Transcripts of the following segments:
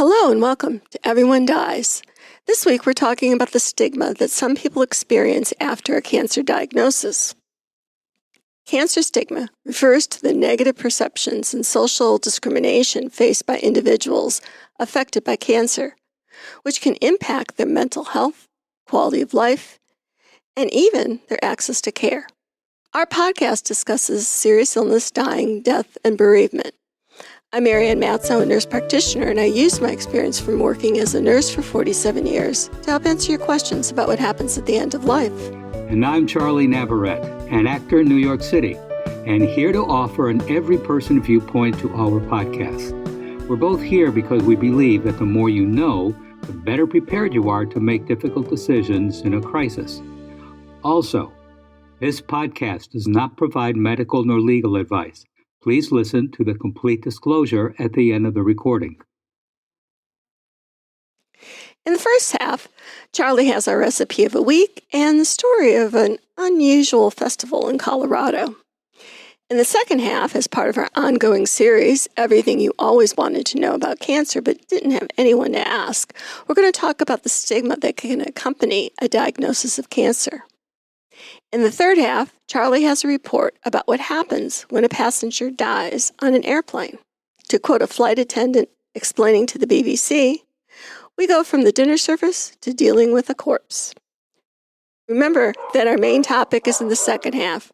Hello and welcome to Everyone Dies. This week we're talking about the stigma that some people experience after a cancer diagnosis. Cancer stigma refers to the negative perceptions and social discrimination faced by individuals affected by cancer, which can impact their mental health, quality of life, and even their access to care. Our podcast discusses serious illness, dying, death, and bereavement. I'm Marianne Matzo, a nurse practitioner, and I use my experience from working as a nurse for 47 years to help answer your questions about what happens at the end of life. And I'm Charlie Navarrete, an actor in New York City, and here to offer an every-person viewpoint to our podcast. We're both here because we believe that the more you know, the better prepared you are to make difficult decisions in a crisis. Also, this podcast does not provide medical nor legal advice. Please listen to the complete disclosure at the end of the recording. In the first half, Charlie has our recipe of a week and the story of an unusual festival in Colorado. In the second half, as part of our ongoing series, Everything You Always Wanted to Know About Cancer But Didn't Have Anyone to Ask, we're going to talk about the stigma that can accompany a diagnosis of cancer. In the third half, Charlie has a report about what happens when a passenger dies on an airplane. To quote a flight attendant explaining to the BBC, we go from the dinner service to dealing with a corpse. Remember that our main topic is in the second half,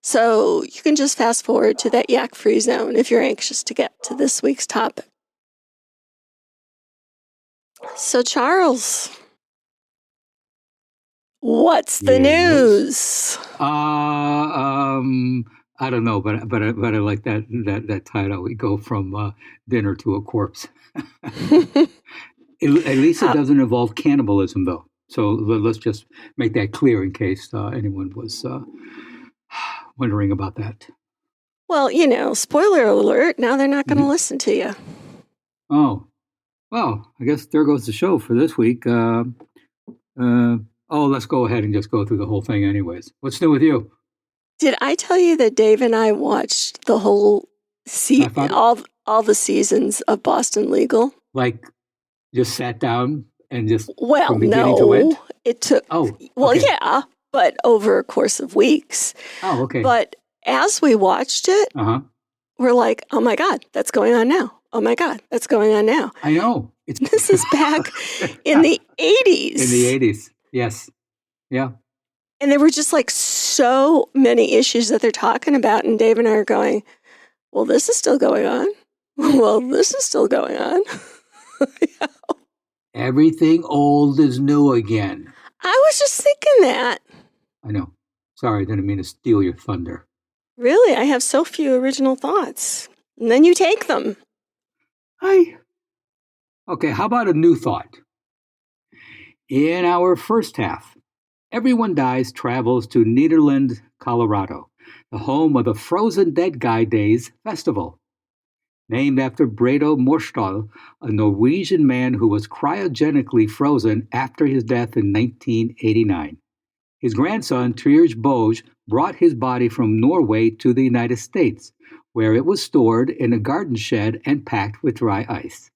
so you can just fast forward to that yak-free zone if you're anxious to get to this week's topic. So Charles, what's the news? I don't know, but I like that title. We go from dinner to a corpse. At least it doesn't involve cannibalism, though. So let's just make that clear in case anyone was wondering about that. Well, spoiler alert, now they're not going to listen to you. Oh, well, I guess there goes the show for this week. Let's go ahead and just go through the whole thing anyways. What's new with you? Did I tell you that Dave and I watched the whole all the seasons of Boston Legal? Like, just sat down and just from beginning to end? It took. Yeah, but over a course of weeks. Oh, okay. But as we watched it, we're like, "Oh my God, that's going on now! Oh my God, that's going on now!" I know. This is back in the 80s. In the 80s, yes, yeah. And there were just like so many issues that they're talking about, and Dave and I are going, "Well, this is still going on. Well, this is still going on." Yeah. Everything old is new again. I was just thinking that. I know. Sorry, I didn't mean to steal your thunder. Really, I have so few original thoughts. And then you take them. Okay, how about a new thought? In our first half, Everyone Dies travels to Nederland, Colorado, the home of the Frozen Dead Guy Days Festival. Named after Bredo Morstall, a Norwegian man who was cryogenically frozen after his death in 1989. His grandson, Triers Boge, brought his body from Norway to the United States, where it was stored in a garden shed and packed with dry ice.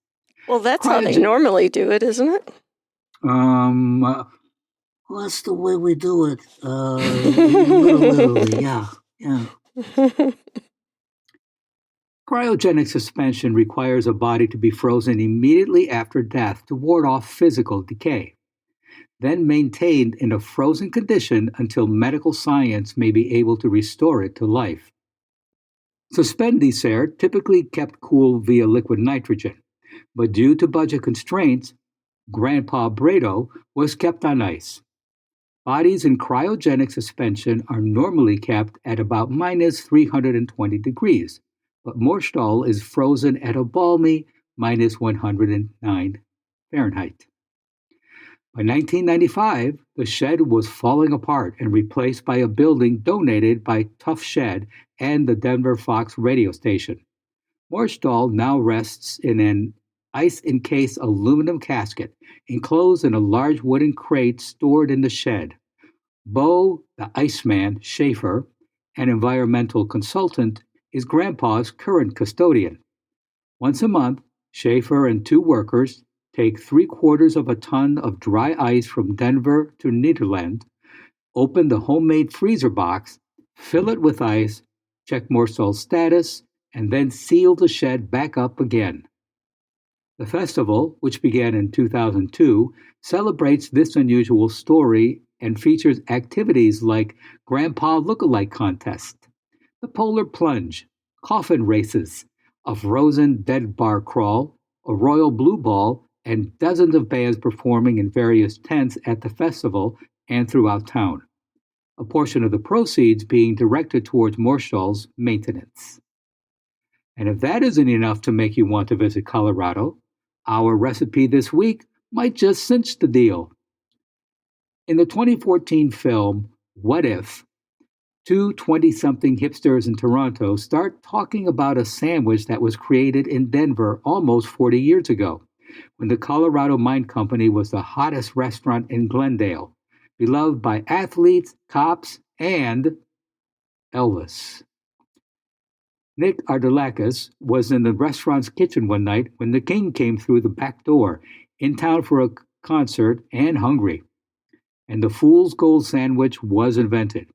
Well, that's how they normally do it, isn't it? That's the way we do it. Literally, yeah. Cryogenic suspension requires a body to be frozen immediately after death to ward off physical decay, then maintained in a frozen condition until medical science may be able to restore it to life. Suspended air typically kept cool via liquid nitrogen, but due to budget constraints, Grandpa Bredo was kept on ice. Bodies in cryogenic suspension are normally kept at about minus 320 degrees, but Morstall is frozen at a balmy minus 109 Fahrenheit. By 1995, the shed was falling apart and replaced by a building donated by Tough Shed and the Denver Fox radio station. Morstall now rests in an ice-encased aluminum casket enclosed in a large wooden crate stored in the shed. Bo, the Iceman Schaefer, an environmental consultant, is Grandpa's current custodian. Once a month, Schaefer and two workers take 3/4 of a ton of dry ice from Denver to Nederland, open the homemade freezer box, fill it with ice, check morsel status, and then seal the shed back up again. The festival, which began in 2002, celebrates this unusual story and features activities like Grandpa Look-alike Contest, the Polar Plunge, coffin races, a frozen dead bar crawl, a royal blue ball, and dozens of bands performing in various tents at the festival and throughout town. A portion of the proceeds being directed towards Morshal's maintenance. And if that isn't enough to make you want to visit Colorado, our recipe this week might just cinch the deal. In the 2014 film, What If?, two 20-something hipsters in Toronto start talking about a sandwich that was created in Denver almost 40 years ago, when the Colorado Mine Company was the hottest restaurant in Glendale, beloved by athletes, cops, and Elvis. Nick Ardalakis was in the restaurant's kitchen one night when the king came through the back door, in town for a concert and hungry. And the fool's gold sandwich was invented.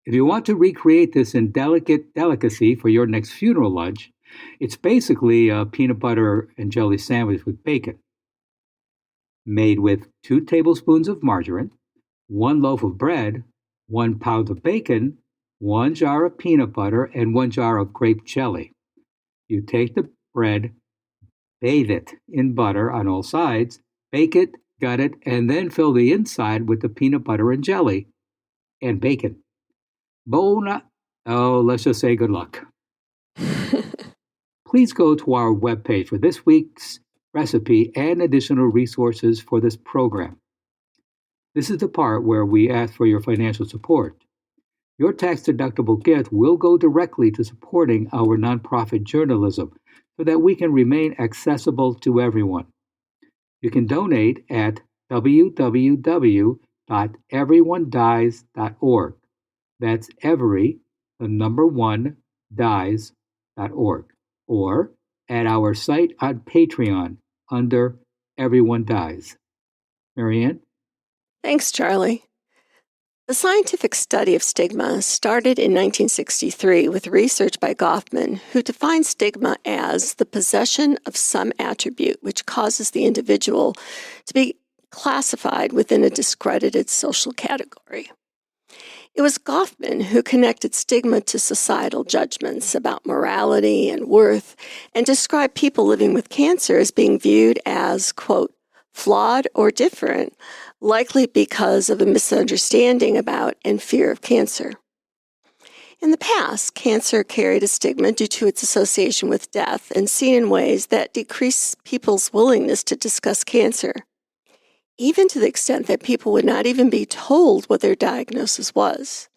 If you want to recreate this indelicate delicacy for your next funeral lunch, it's basically a peanut butter and jelly sandwich with bacon. Made with 2 tablespoons of margarine, 1 loaf of bread, 1 pound of bacon, 1 jar of peanut butter, and 1 jar of grape jelly. You take the bread, bathe it in butter on all sides, bake it, gut it, and then fill the inside with the peanut butter and jelly and bacon. Let's just say good luck. Please go to our webpage for this week's recipe and additional resources for this program. This is the part where we ask for your financial support. Your tax-deductible gift will go directly to supporting our nonprofit journalism so that we can remain accessible to everyone. You can donate at www.everyonedies.org. That's every, the number 1, dies.org. Or at our site on Patreon under Everyone Dies. Marianne? Thanks, Charlie. The scientific study of stigma started in 1963 with research by Goffman, who defined stigma as the possession of some attribute which causes the individual to be classified within a discredited social category. It was Goffman who connected stigma to societal judgments about morality and worth and described people living with cancer as being viewed as, quote, flawed or different, likely because of a misunderstanding about and fear of cancer. In the past, cancer carried a stigma due to its association with death and seen in ways that decrease people's willingness to discuss cancer, even to the extent that people would not even be told what their diagnosis was.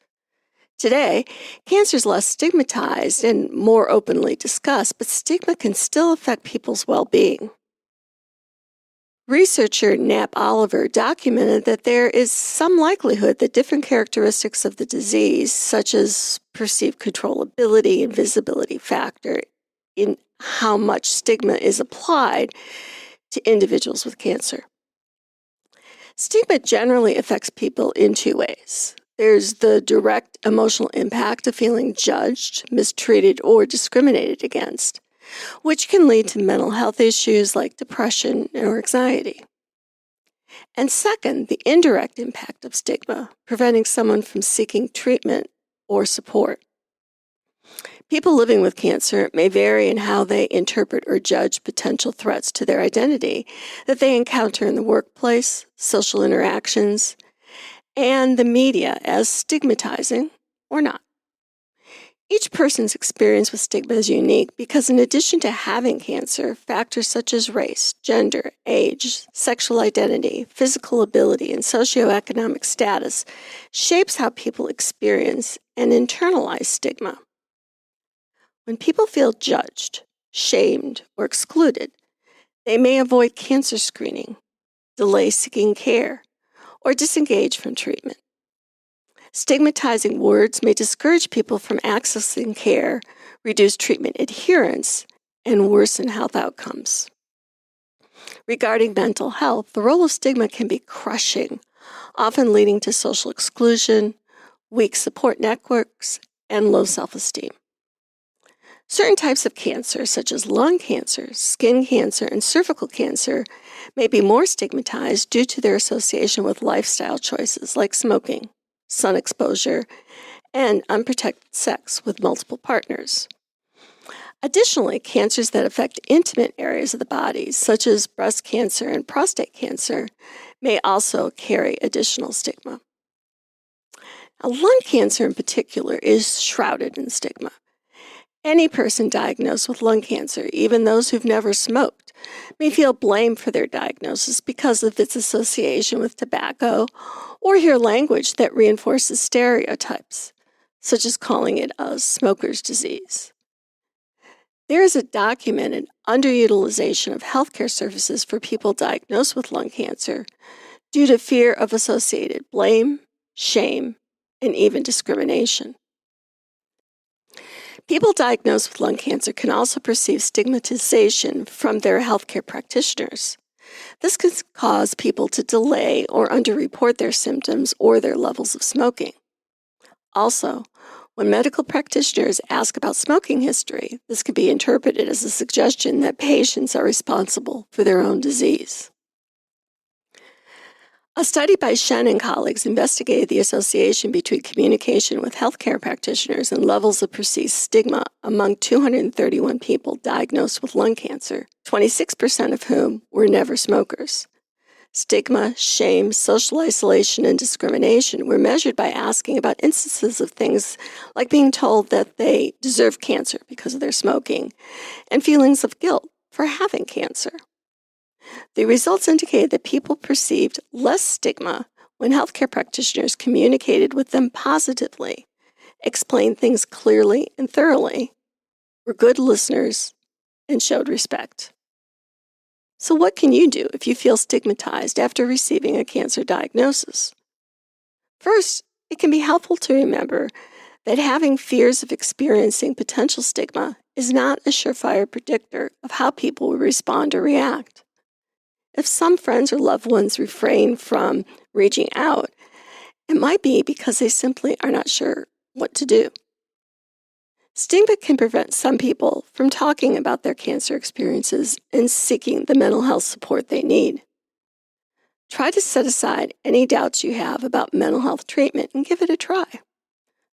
Today, cancer is less stigmatized and more openly discussed, but stigma can still affect people's well-being. Researcher Knapp Oliver documented that there is some likelihood that different characteristics of the disease, such as perceived controllability and visibility, factor in how much stigma is applied to individuals with cancer. Stigma generally affects people in 2 ways. There's the direct emotional impact of feeling judged, mistreated, or discriminated against, which can lead to mental health issues like depression or anxiety. And second, the indirect impact of stigma, preventing someone from seeking treatment or support. People living with cancer may vary in how they interpret or judge potential threats to their identity that they encounter in the workplace, social interactions, and the media as stigmatizing or not. Each person's experience with stigma is unique because in addition to having cancer, factors such as race, gender, age, sexual identity, physical ability, and socioeconomic status shapes how people experience and internalize stigma. When people feel judged, shamed, or excluded, they may avoid cancer screening, delay seeking care, or disengage from treatment. Stigmatizing words may discourage people from accessing care, reduce treatment adherence, and worsen health outcomes. Regarding mental health, the role of stigma can be crushing, often leading to social exclusion, weak support networks, and low self-esteem. Certain types of cancer, such as lung cancer, skin cancer, and cervical cancer, may be more stigmatized due to their association with lifestyle choices like smoking, sun exposure, and unprotected sex with multiple partners. Additionally, cancers that affect intimate areas of the body, such as breast cancer and prostate cancer, may also carry additional stigma. Now, lung cancer in particular is shrouded in stigma. Any person diagnosed with lung cancer, even those who've never smoked, may feel blame for their diagnosis because of its association with tobacco or hear language that reinforces stereotypes, such as calling it a smoker's disease. There is a documented underutilization of healthcare services for people diagnosed with lung cancer due to fear of associated blame, shame, and even discrimination. People diagnosed with lung cancer can also perceive stigmatization from their healthcare practitioners. This can cause people to delay or underreport their symptoms or their levels of smoking. Also, when medical practitioners ask about smoking history, this could be interpreted as a suggestion that patients are responsible for their own disease. A study by Shen and colleagues investigated the association between communication with healthcare practitioners and levels of perceived stigma among 231 people diagnosed with lung cancer, 26% of whom were never smokers. Stigma, shame, social isolation, and discrimination were measured by asking about instances of things like being told that they deserve cancer because of their smoking and feelings of guilt for having cancer. The results indicated that people perceived less stigma when healthcare practitioners communicated with them positively, explained things clearly and thoroughly, were good listeners, and showed respect. So what can you do if you feel stigmatized after receiving a cancer diagnosis? First, it can be helpful to remember that having fears of experiencing potential stigma is not a surefire predictor of how people will respond or react. If some friends or loved ones refrain from reaching out, it might be because they simply are not sure what to do. Stigma can prevent some people from talking about their cancer experiences and seeking the mental health support they need. Try to set aside any doubts you have about mental health treatment and give it a try.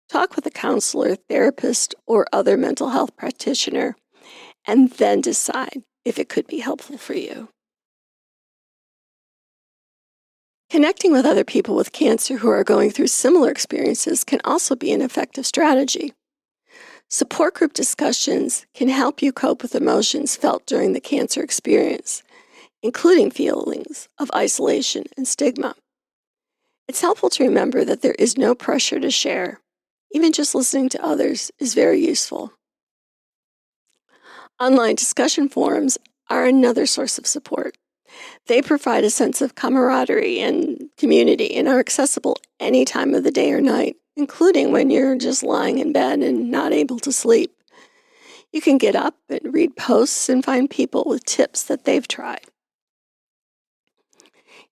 Talk with a counselor, therapist, or other mental health practitioner, and then decide if it could be helpful for you. Connecting with other people with cancer who are going through similar experiences can also be an effective strategy. Support group discussions can help you cope with emotions felt during the cancer experience, including feelings of isolation and stigma. It's helpful to remember that there is no pressure to share. Even just listening to others is very useful. Online discussion forums are another source of support. They provide a sense of camaraderie and community and are accessible any time of the day or night, including when you're just lying in bed and not able to sleep. You can get up and read posts and find people with tips that they've tried.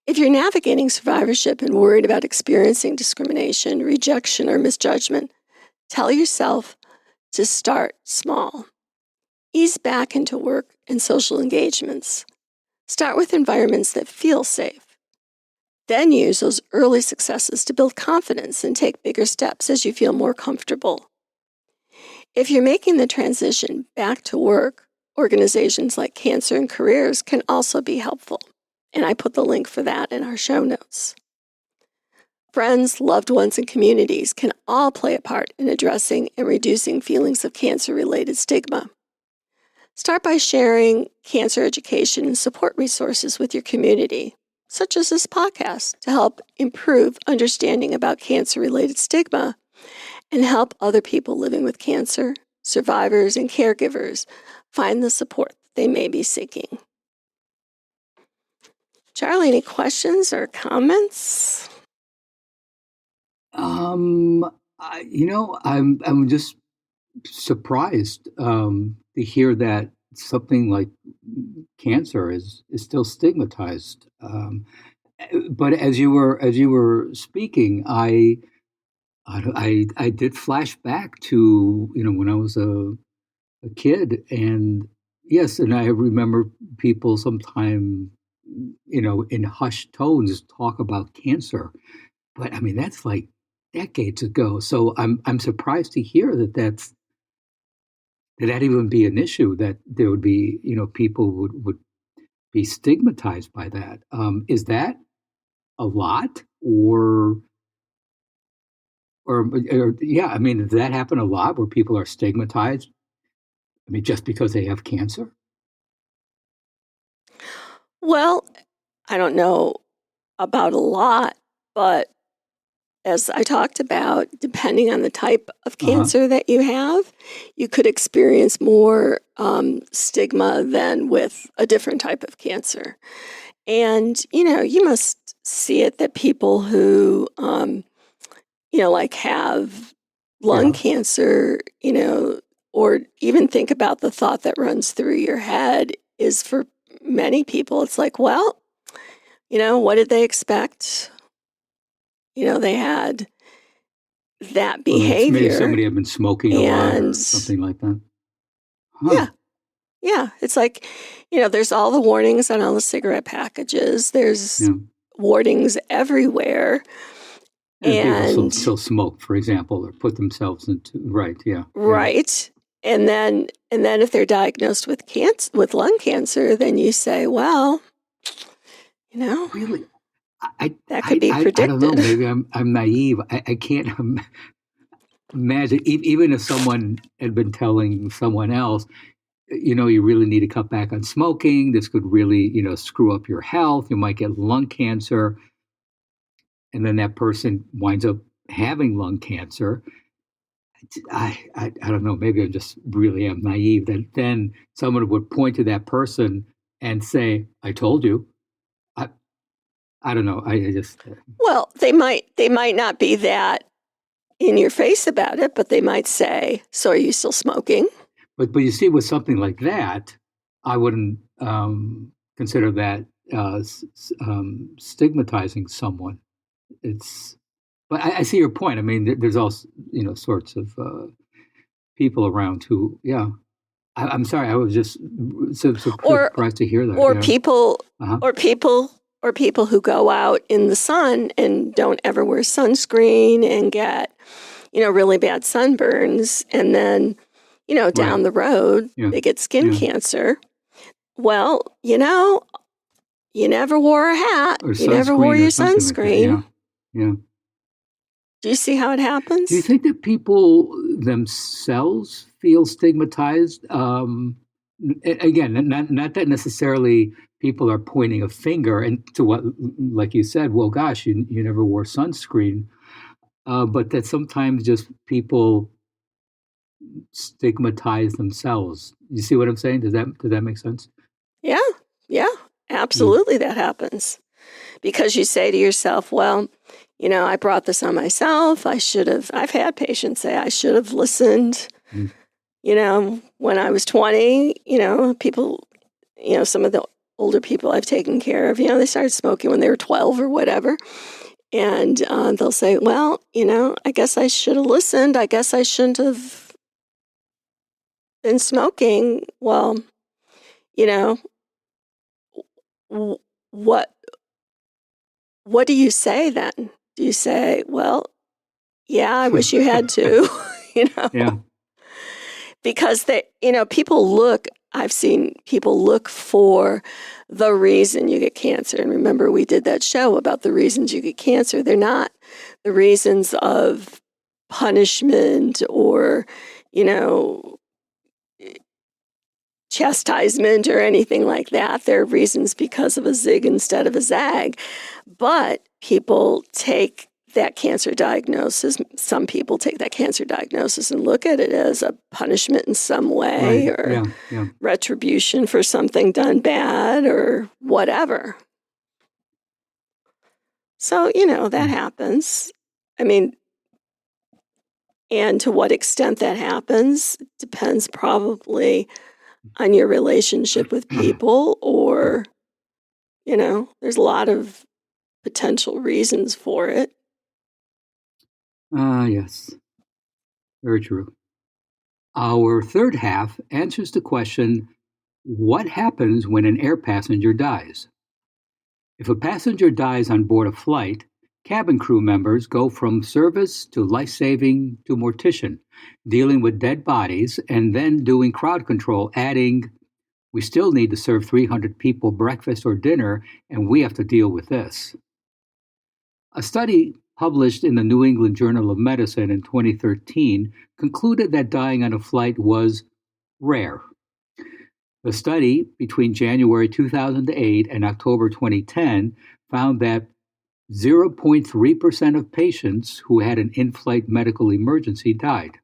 If you're navigating survivorship and worried about experiencing discrimination, rejection, or misjudgment, tell yourself to start small. Ease back into work and social engagements. Start with environments that feel safe. Then use those early successes to build confidence and take bigger steps as you feel more comfortable. If you're making the transition back to work, organizations like Cancer and Careers can also be helpful, and I put the link for that in our show notes. Friends, loved ones, and communities can all play a part in addressing and reducing feelings of cancer-related stigma. Start by sharing cancer education and support resources with your community, such as this podcast, to help improve understanding about cancer-related stigma and help other people living with cancer, survivors, and caregivers find the support they may be seeking. Charlie, any questions or comments? I'm just surprised to hear that something like cancer is still stigmatized. But as you were speaking, I did flash back to when I was a kid, and yes, and I remember people sometime in hushed tones talk about cancer, but I mean that's like decades ago. So I'm surprised to hear that even be an issue, that there would be people would be stigmatized by that. Is that a lot, or yeah? I mean, does that happen a lot where people are stigmatized? I mean, just because they have cancer? Well, I don't know about a lot, but as I talked about, depending on the type of Uh-huh. cancer that you have, you could experience more stigma than with a different type of cancer. And, you must see it that people who, like have lung Yeah. cancer, or even think about the thought that runs through your head is for many people, it's like, well, what did they expect? They had that Well, it's maybe behavior. somebody had been smoking a lot And or something like that. Huh. yeah, yeah, it's like, there's all the warnings on all the cigarette packages. There's Yeah. warnings everywhere. And people And still smoke, for example, or put themselves into right. Yeah. Yeah. right. And then if they're diagnosed with with lung cancer, then you say, well, you know, Really, I that could be I don't know. predicted. Maybe I'm naive. I can't imagine even if someone had been telling someone else, you really need to cut back on smoking. This could really screw up your health. You might get lung cancer, and then that person winds up having lung cancer. I don't know. Maybe I just really am naive. That then someone would point to that person and say, "I told you." I I don't know. I just Well, they might not be that in your face about it, but they might say, so are you still smoking? but you see, with something like that, I wouldn't consider that stigmatizing someone. It's but I see your point. I mean, there's also sorts of people around who, yeah. I'm sorry. I was just so Or surprised to hear that. or Yeah. people Uh-huh. or people or people who go out in the sun and don't ever wear sunscreen and get, really bad sunburns, and then, Right. down the road Yeah. they get skin Yeah. cancer. Well, you never wore a hat. Or You never wore sunscreen or your something like that. sunscreen. Yeah. Yeah. Do you see how it Do you happens? think that people themselves feel stigmatized? Again, not that necessarily people are pointing a finger and to what, like you said, well, gosh, you never wore sunscreen, but that sometimes just people stigmatize themselves. You see what I'm saying? Does that make sense? Yeah, yeah, Mm. absolutely that happens. Because you say to yourself, well, I brought this on myself. I've had patients say, I should have listened, Mm. when I was 20, people, some of the older people I've taken care of, they started smoking when they were 12 or whatever. And they'll say, well, I guess I should have listened. I guess I shouldn't have been smoking. Well, you know, w- what what do you say then? Do you say, well, yeah, I wish you had to, you know, Yeah. because people look, I've seen people look for the reason you get cancer. And remember, we did that show about the reasons you get cancer. They're not the reasons of punishment or, you know, chastisement or anything like that. There are reasons because of a zig instead of a zag. But people take that cancer diagnosis, some people take that cancer diagnosis and look at it as a punishment in some Right. way or Yeah. Yeah. retribution for something done bad or whatever. So, that Mm. happens. I mean, and to what extent that happens depends probably on your relationship with people, or, there's a lot of potential reasons for it. Yes. Very true. Our third half answers the question, what happens when an air passenger dies? If a passenger dies on board a flight, cabin crew members go from service to life-saving to mortician, dealing with dead bodies and then doing crowd control, adding, we still need to serve 300 people breakfast or dinner, and we have to deal with this. A study published in the New England Journal of Medicine in 2013 concluded that dying on a flight was rare. The study between January 2008 and October 2010 found that 0.3% of patients who had an in-flight medical emergency died.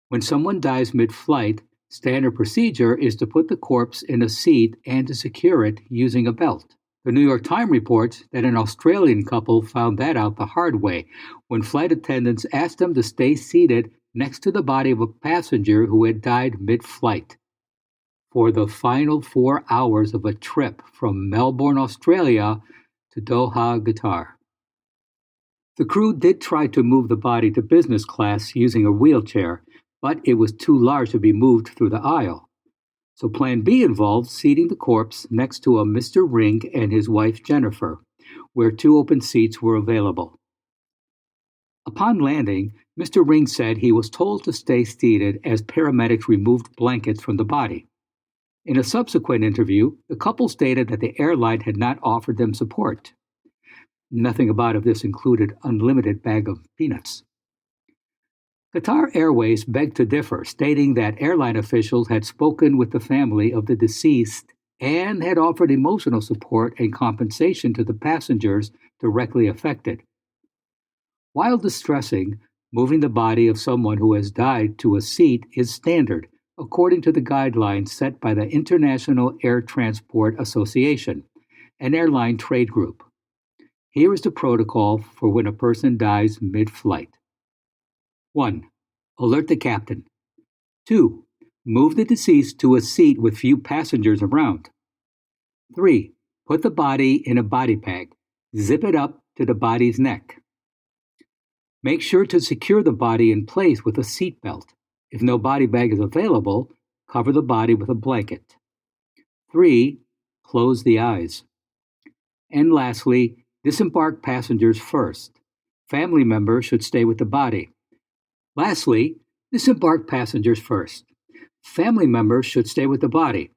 When someone dies mid-flight, standard procedure is to put the corpse in a seat and to secure it using a belt. The New York Times reports that an Australian couple found that out the hard way when flight attendants asked them to stay seated next to the body of a passenger who had died mid-flight for the final 4 hours of a trip from Melbourne, Australia to Doha, Qatar. The crew did try to move the body to business class using a wheelchair, but it was too large to be moved through the aisle. So Plan B involved seating the corpse next to a Mr. Ring and his wife Jennifer, where 2 open seats were available. Upon landing, Mr. Ring said he was told to stay seated as paramedics removed blankets from the body. In a subsequent interview, the couple stated that the airline had not offered them support. Nothing about this included unlimited bag of peanuts. Qatar Airways begged to differ, stating that airline officials had spoken with the family of the deceased and had offered emotional support and compensation to the passengers directly affected. While distressing, moving the body of someone who has died to a seat is standard, according to the guidelines set by the International Air Transport Association, an airline trade group. Here is the protocol for when a person dies mid-flight. 1. Alert the captain. 2. Move the deceased to a seat with few passengers around. 3. Put the body in a body bag. Zip it up to the body's neck. Make sure to secure the body in place with a seat belt. If no body bag is available, cover the body with a blanket. 3. Close the eyes. And lastly, disembark passengers first. Family members should stay with the body. Lastly, disembark passengers first. Family members should stay with the body.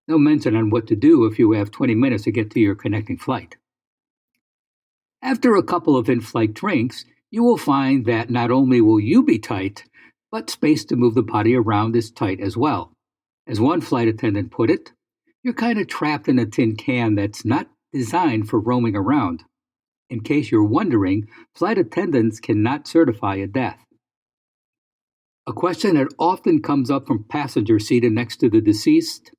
No mention on what to do if you have 20 minutes to get to your connecting flight. After a couple of in-flight drinks, you will find that not only will you be tight, but space to move the body around is tight as well. As one flight attendant put it, you're kind of trapped in a tin can that's not designed for roaming around. In case you're wondering, flight attendants cannot certify a death. A question that often comes up from passengers seated next to the deceased: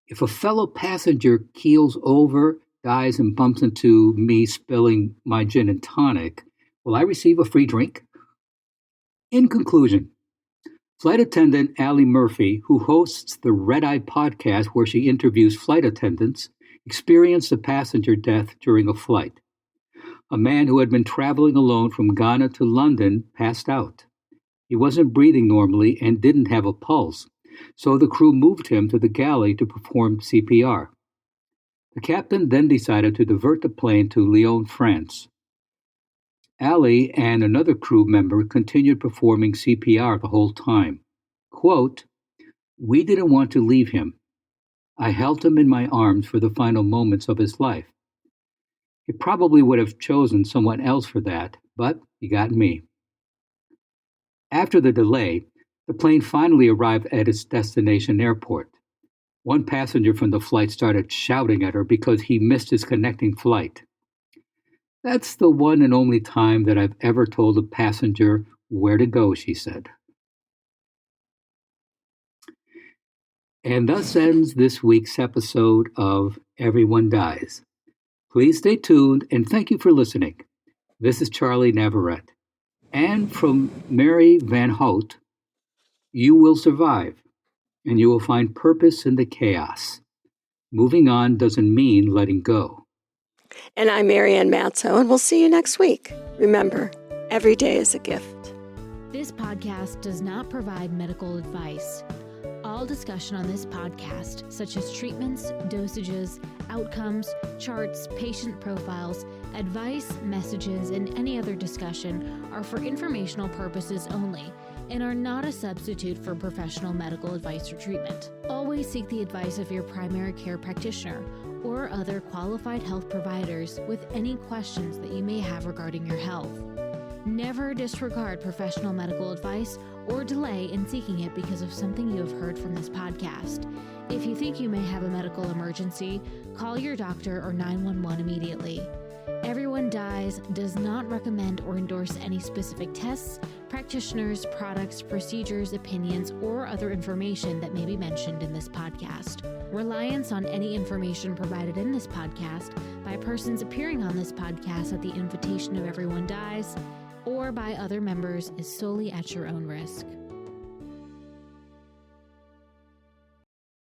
if a fellow passenger keels over, dies, and bumps into me spilling my gin and tonic, will I receive a free drink? In conclusion, flight attendant Allie Murphy, who hosts the Red Eye podcast where she interviews flight attendants, experienced a passenger death during a flight. A man who had been traveling alone from Ghana to London passed out. He wasn't breathing normally and didn't have a pulse, so the crew moved him to the galley to perform CPR. The captain then decided to divert the plane to Lyon, France. Allie and another crew member continued performing CPR the whole time. Quote, "We didn't want to leave him. I held him in my arms for the final moments of his life. He probably would have chosen someone else for that, but he got me." After the delay, the plane finally arrived at its destination airport. One passenger from the flight started shouting at her because he missed his connecting flight. "That's the one and only time that I've ever told a passenger where to go," she said. And thus ends this week's episode of Everyone Dies. Please stay tuned and thank you for listening. This is Charlie Navarrete. And from Mary Van Hout, you will survive. and you will find purpose in the chaos. Moving on doesn't mean letting go. And I'm Marianne Matzo, and we'll see you next week. Remember, every day is a gift. This podcast does not provide medical advice. All discussion on this podcast, such as treatments, dosages, outcomes, charts, patient profiles, advice, messages, and any other discussion are for informational purposes only and are not a substitute for professional medical advice or treatment. Always seek the advice of your primary care practitioner or other qualified health providers with any questions that you may have regarding your health. Never disregard professional medical advice or delay in seeking it because of something you have heard from this podcast. If you think you may have a medical emergency, call your doctor or 911 immediately. Everyone Dies does not recommend or endorse any specific tests, practitioners, products, procedures, opinions, or other information that may be mentioned in this podcast. Reliance on any information provided in this podcast by persons appearing on this podcast at the invitation of Everyone Dies or by other members is solely at your own risk.